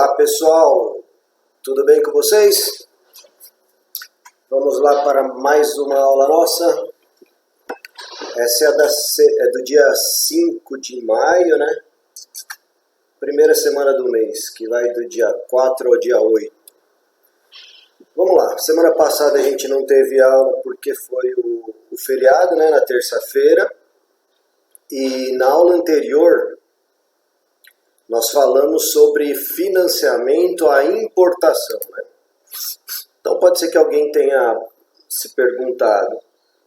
Olá pessoal, tudo bem com vocês? Vamos lá para mais uma aula nossa. Essa é do dia 5 de maio, né? Primeira semana do mês, que vai do dia 4 ao dia 8. Vamos lá, semana passada a gente não teve aula porque foi o feriado, né? Na terça-feira. E na aula anterior nós falamos sobre financiamento à importação, né? Então pode ser que alguém tenha se perguntado,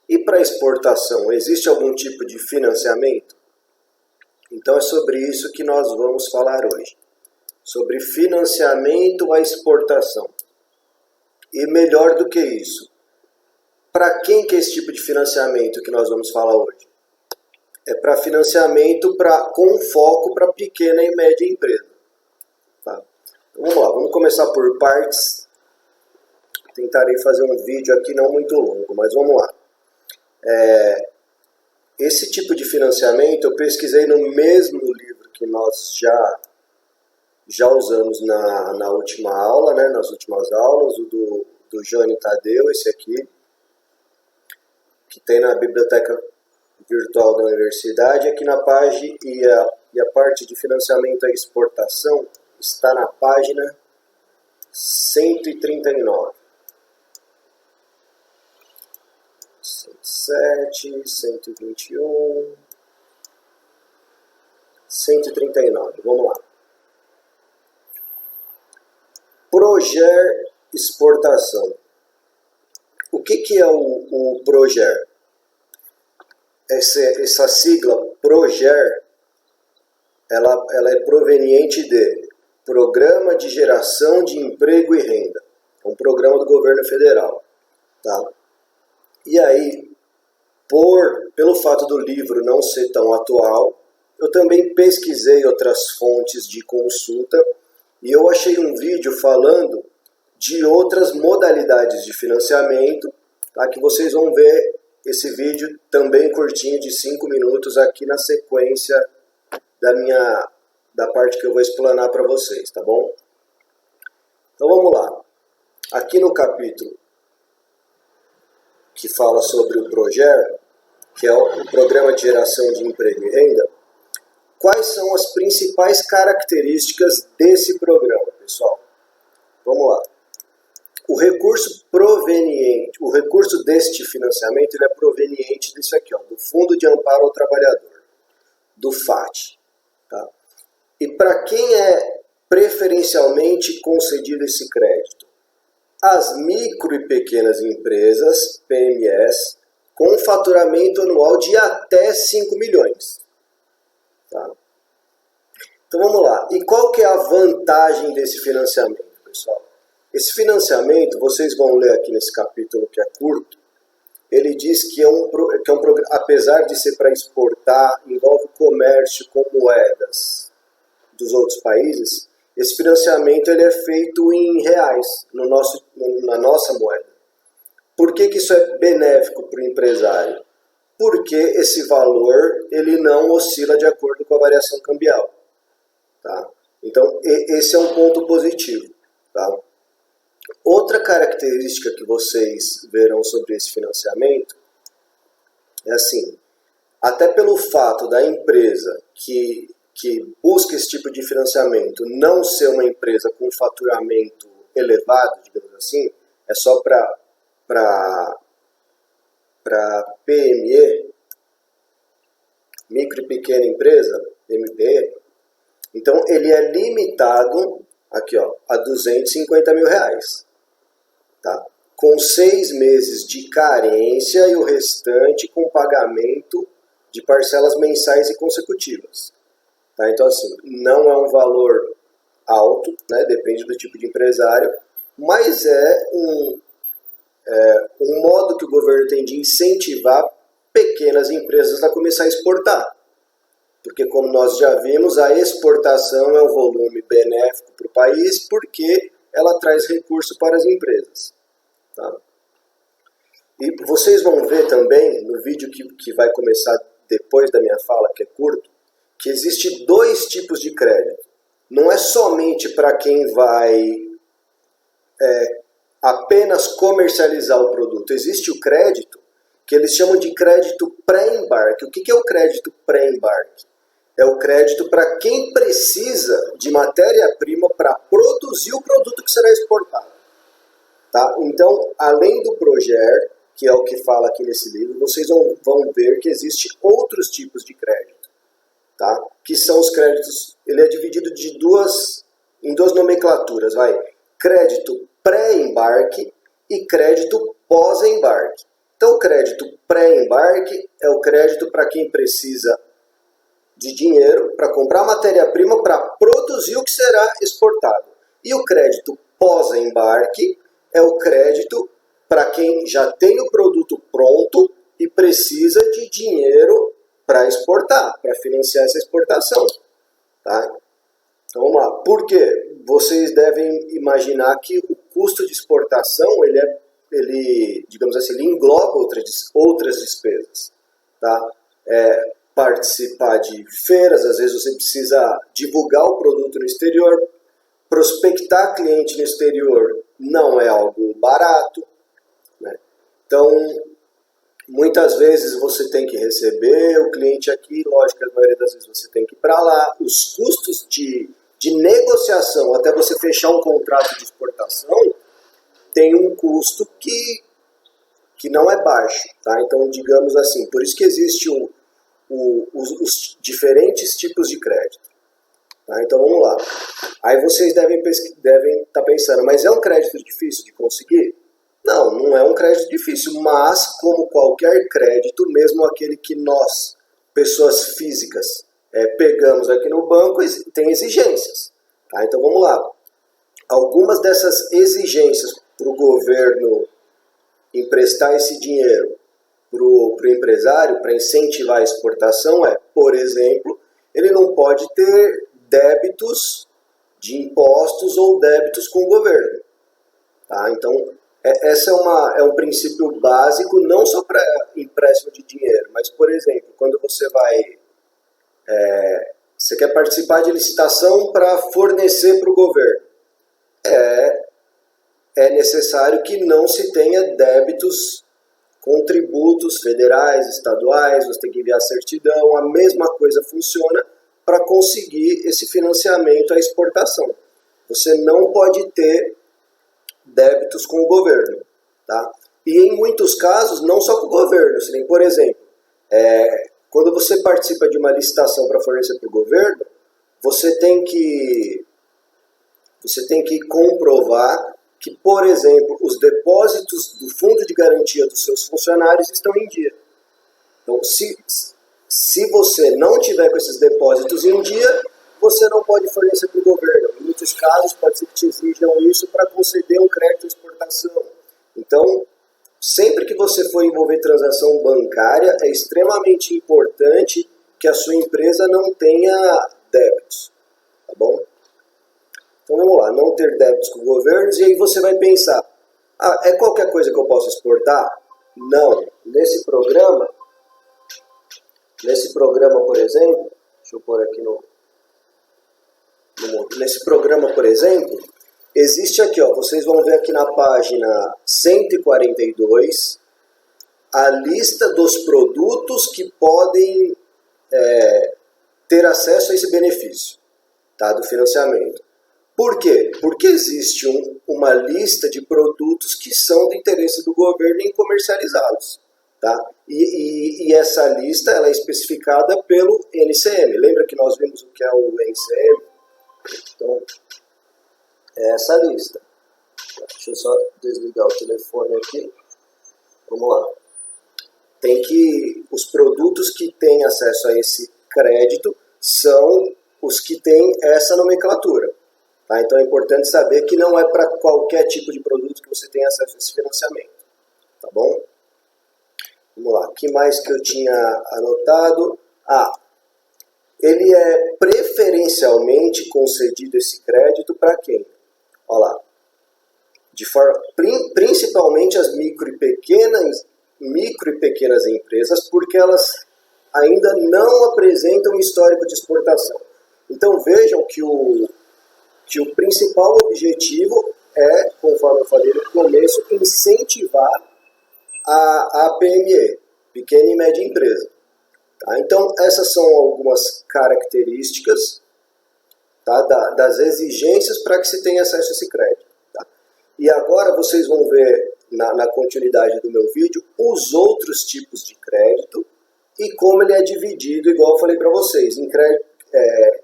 e para exportação, existe algum tipo de financiamento? Então é sobre isso que nós vamos falar hoje, sobre financiamento à exportação. E melhor do que isso, para quem que é esse tipo de financiamento que nós vamos falar hoje? É para financiamento com foco para pequena e média empresa. Tá? Então, vamos lá, vamos começar por partes. Tentarei fazer um vídeo aqui não muito longo, mas vamos lá. Esse tipo de financiamento eu pesquisei no mesmo livro que nós já usamos na última aula, né, nas últimas aulas, o do Johnny Tadeu, esse aqui, que tem na biblioteca virtual da universidade. Aqui na página, e a parte de financiamento à exportação está na página 139. 107, 121, 139, vamos lá. Proger exportação. O que é o Proger? Essa sigla Proger, ela é proveniente de Programa de Geração de Emprego e Renda. É um programa do governo federal. Tá? E aí, pelo fato do livro não ser tão atual, eu também pesquisei outras fontes de consulta e eu achei um vídeo falando de outras modalidades de financiamento, tá? Que vocês vão ver esse vídeo também curtinho de 5 minutos aqui na sequência da parte que eu vou explanar para vocês, tá bom? Então vamos lá. Aqui no capítulo que fala sobre o Proger, que é o Programa de Geração de Emprego e Renda, quais são as principais características desse programa, pessoal? Vamos lá. O recurso deste financiamento, ele é proveniente disso aqui, ó, do Fundo de Amparo ao Trabalhador, do FAT. Tá? E para quem é preferencialmente concedido esse crédito? As micro e pequenas empresas, PMEs, com faturamento anual de até 5 milhões. Tá? Então vamos lá. E qual que é a vantagem desse financiamento, pessoal? Esse financiamento, vocês vão ler aqui nesse capítulo que é curto, ele diz que é um programa, apesar de ser para exportar, envolve comércio com moedas dos outros países. Esse financiamento ele é feito em reais, na nossa moeda. Por que isso é benéfico para o empresário? Porque esse valor ele não oscila de acordo com a variação cambial. Tá? Então, esse é um ponto positivo. Tá? Outra característica que vocês verão sobre esse financiamento é assim, até pelo fato da empresa que busca esse tipo de financiamento não ser uma empresa com faturamento elevado, digamos assim, é só para PME, micro e pequena empresa, MPE, então ele é limitado aqui, ó, a R$250 mil. Tá? Com 6 meses de carência e o restante com pagamento de parcelas mensais e consecutivas. Tá? Então, assim, não é um valor alto, né? Depende do tipo de empresário, mas é um modo que o governo tem de incentivar pequenas empresas a começar a exportar. Porque, como nós já vimos, a exportação é um volume benéfico para o país porque ela traz recurso para as empresas. Tá? E vocês vão ver também, no vídeo que vai começar depois da minha fala, que é curto, que existe 2 tipos de crédito. Não é somente para quem vai apenas comercializar o produto. Existe o crédito, que eles chamam de crédito pré-embarque. O que é o crédito pré-embarque? É o crédito para quem precisa de matéria-prima para produzir o produto que será exportado. Tá? Então, além do PROGER, que é o que fala aqui nesse livro, vocês vão ver que existem outros tipos de crédito. Tá? Que são os créditos, ele é dividido em duas nomenclaturas. Crédito pré-embarque e crédito pós-embarque. Então, o crédito pré-embarque é o crédito para quem precisa de dinheiro para comprar matéria-prima para produzir o que será exportado. E o crédito pós-embarque é o crédito para quem já tem o produto pronto e precisa de dinheiro para exportar, para financiar essa exportação. Tá? Então vamos lá. Por quê? Vocês devem imaginar que o custo de exportação, digamos assim, ele engloba outras despesas. Tá? Participar de feiras, às vezes você precisa divulgar o produto no exterior, prospectar cliente no exterior não é algo barato, né? Então, muitas vezes você tem que receber o cliente aqui, lógico, a maioria das vezes você tem que ir para lá. Os custos de negociação até você fechar um contrato de exportação tem um custo que não é baixo, tá? Então, digamos assim, por isso que existe os diferentes tipos de crédito. Tá? Então vamos lá. Aí vocês devem estar pensando, mas é um crédito difícil de conseguir? Não, não é um crédito difícil, mas como qualquer crédito, mesmo aquele que nós, pessoas físicas, pegamos aqui no banco, tem exigências. Tá? Então vamos lá. Algumas dessas exigências para o governo emprestar esse dinheiro para o empresário, para incentivar a exportação, por exemplo, ele não pode ter débitos de impostos ou débitos com o governo. Tá? Então, esse é um princípio básico, não só para empréstimo de dinheiro, mas, por exemplo, quando você você quer participar de licitação para fornecer para o governo, é necessário que não se tenha débitos com tributos federais, estaduais, você tem que enviar certidão, a mesma coisa funciona para conseguir esse financiamento à exportação. Você não pode ter débitos com o governo. Tá? E em muitos casos, não só com o governo, você tem, por exemplo, quando você participa de uma licitação para fornecer para o governo, você tem que comprovar que, por exemplo, os depósitos do fundo de garantia dos seus funcionários estão em dia. Então, se você não tiver com esses depósitos em dia, você não pode fornecer para o governo. Em muitos casos, pode ser que te exijam isso para conceder um crédito à exportação. Então, sempre que você for envolver transação bancária, é extremamente importante que a sua empresa não tenha débitos. Tá bom? Então vamos lá, não ter débitos com governos, e aí você vai pensar, é qualquer coisa que eu posso exportar? Não. Nesse programa, por exemplo, deixa eu pôr aqui nesse programa, por exemplo, existe aqui, vocês vão ver aqui na página 142, a lista dos produtos que podem ter acesso a esse benefício, tá, do financiamento. Por quê? Porque existe uma lista de produtos que são do interesse do governo em comercializá-los. Tá? E essa lista ela é especificada pelo NCM. Lembra que nós vimos o que é o NCM? Então, é essa lista. Deixa eu só desligar o telefone aqui. Vamos lá. Os produtos que têm acesso a esse crédito são os que têm essa nomenclatura. Tá? Então é importante saber que não é para qualquer tipo de produto que você tem acesso a esse financiamento. Tá bom? Vamos lá. O que mais que eu tinha anotado? Ele é preferencialmente concedido esse crédito para quem? Olha lá. Principalmente as micro e pequenas empresas, porque elas ainda não apresentam histórico de exportação. Então vejam que o que o principal objetivo é, conforme eu falei no começo, incentivar a PME, pequena e média empresa. Tá? Então, essas são algumas características, tá, das exigências para que se tenha acesso a esse crédito. Tá? E agora vocês vão ver, na continuidade do meu vídeo, os outros tipos de crédito e como ele é dividido, igual eu falei para vocês, em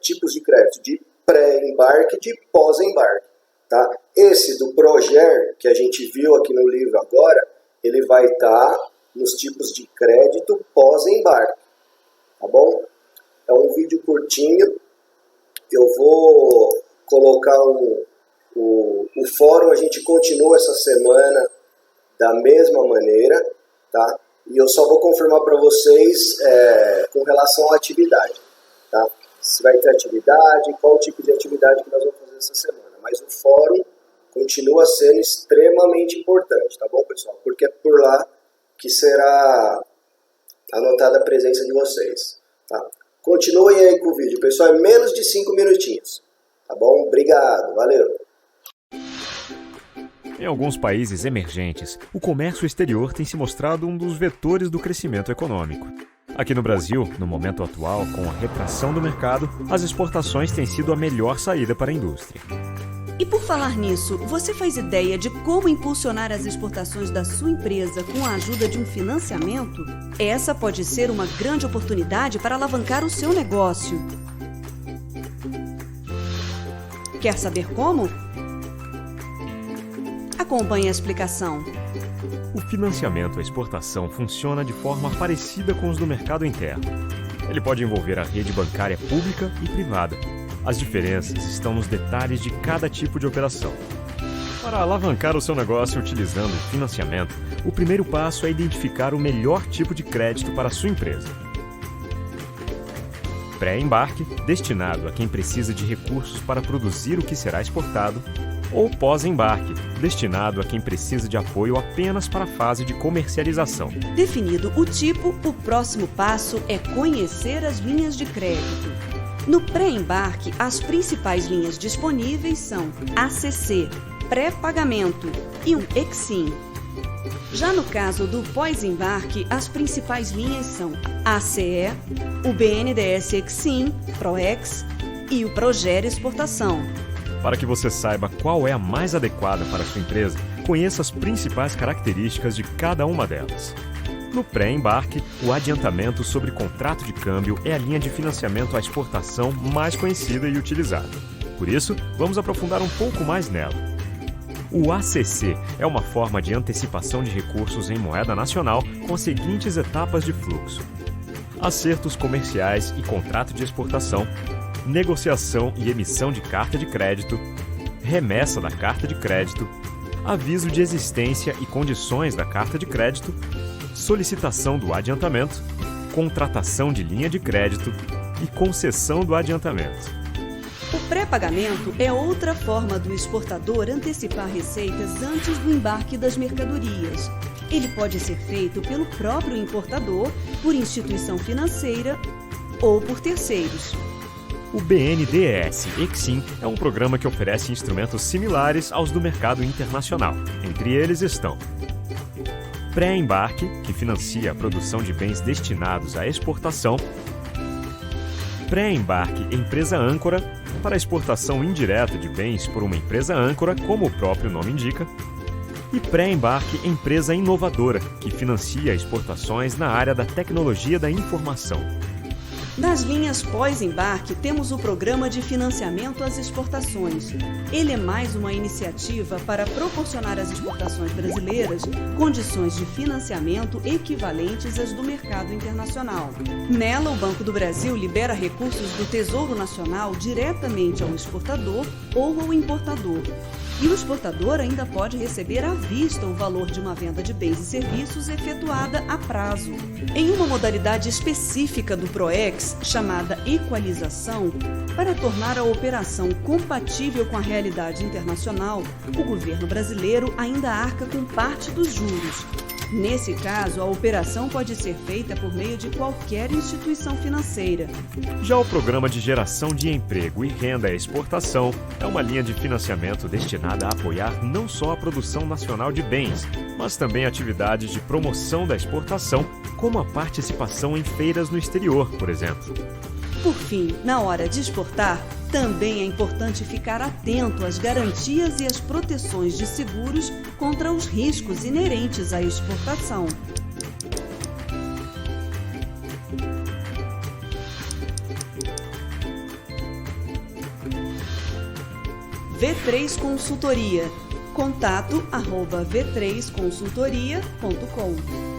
tipos de crédito de pré-embarque e de pós-embarque. Tá? Esse do Proger, que a gente viu aqui no livro agora, ele vai estar nos tipos de crédito pós-embarque. Tá bom? É um vídeo curtinho. Eu vou colocar o fórum, a gente continua essa semana da mesma maneira, tá? E eu só vou confirmar para vocês com relação à atividade, tá? Se vai ter atividade, qual tipo de atividade que nós vamos fazer essa semana. Mas o fórum continua sendo extremamente importante, tá bom, pessoal? Porque é por lá que será anotada a presença de vocês, tá? Continuem aí com o vídeo, pessoal, é menos de 5 minutinhos, tá bom? Obrigado, valeu! Em alguns países emergentes, o comércio exterior tem se mostrado um dos vetores do crescimento econômico. Aqui no Brasil, no momento atual, com a retração do mercado, as exportações têm sido a melhor saída para a indústria. E por falar nisso, você faz ideia de como impulsionar as exportações da sua empresa com a ajuda de um financiamento? Essa pode ser uma grande oportunidade para alavancar o seu negócio. Quer saber como? Acompanhe a explicação. O financiamento à exportação funciona de forma parecida com os do mercado interno. Ele pode envolver a rede bancária pública e privada. As diferenças estão nos detalhes de cada tipo de operação. Para alavancar o seu negócio utilizando o financiamento, o primeiro passo é identificar o melhor tipo de crédito para a sua empresa. Pré-embarque, destinado a quem precisa de recursos para produzir o que será exportado, ou pós-embarque, destinado a quem precisa de apoio apenas para a fase de comercialização. Definido o tipo, o próximo passo é conhecer as linhas de crédito. No pré-embarque, as principais linhas disponíveis são ACC, pré-pagamento e um EXIM. Já no caso do pós-embarque, as principais linhas são ACE, o BNDES EXIM, PROEX e o Proger Exportação. Para que você saiba qual é a mais adequada para a sua empresa, conheça as principais características de cada uma delas. No pré-embarque, o adiantamento sobre contrato de câmbio é a linha de financiamento à exportação mais conhecida e utilizada. Por isso, vamos aprofundar um pouco mais nela. O ACC é uma forma de antecipação de recursos em moeda nacional com as seguintes etapas de fluxo: acertos comerciais e contrato de exportação, negociação e emissão de carta de crédito, remessa da carta de crédito, aviso de existência e condições da carta de crédito, solicitação do adiantamento, contratação de linha de crédito e concessão do adiantamento. O pré-pagamento é outra forma do exportador antecipar receitas antes do embarque das mercadorias. Ele pode ser feito pelo próprio importador, por instituição financeira ou por terceiros. O BNDES EXIM é um programa que oferece instrumentos similares aos do mercado internacional. Entre eles estão pré-embarque, que financia a produção de bens destinados à exportação, pré-embarque empresa âncora, para a exportação indireta de bens por uma empresa âncora, como o próprio nome indica, e pré-embarque empresa inovadora, que financia exportações na área da tecnologia da informação. Nas linhas pós-embarque, temos o Programa de Financiamento às Exportações. Ele é mais uma iniciativa para proporcionar às exportações brasileiras condições de financiamento equivalentes às do mercado internacional. Nela, o Banco do Brasil libera recursos do Tesouro Nacional diretamente ao exportador ou ao importador. E o exportador ainda pode receber à vista o valor de uma venda de bens e serviços efetuada a prazo. Em uma modalidade específica do PROEX, chamada equalização, para tornar a operação compatível com a realidade internacional, o governo brasileiro ainda arca com parte dos juros. Nesse caso, a operação pode ser feita por meio de qualquer instituição financeira. Já o Programa de Geração de Emprego e Renda à Exportação é uma linha de financiamento destinada a apoiar não só a produção nacional de bens, mas também atividades de promoção da exportação, como a participação em feiras no exterior, por exemplo. Por fim, na hora de exportar, também é importante ficar atento às garantias e às proteções de seguros contra os riscos inerentes à exportação. V3 Consultoria. Contato @v3consultoria.com